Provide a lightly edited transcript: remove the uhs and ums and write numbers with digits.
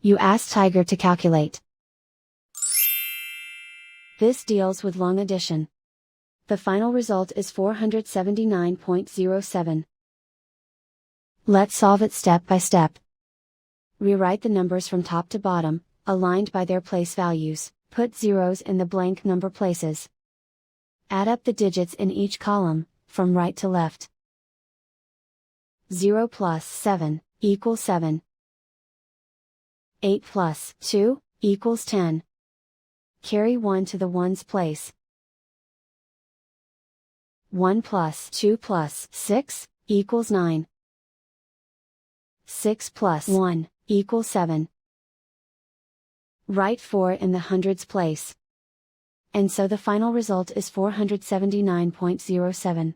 You ask Tiger to calculate. This deals with long addition. The final result is 479.07. Let's solve it step by step. Rewrite the numbers from top to bottom, aligned by their place values, put zeros in the blank number places. Add up the digits in each column, from right to left. 0 plus 7 equals 7. 8 plus 2 equals 10. Carry 1 to the ones place. 1 plus 2 plus 6 equals 9. 6 plus 1 equals 7. Write 4 in the hundreds place. And so the final result is 479.07.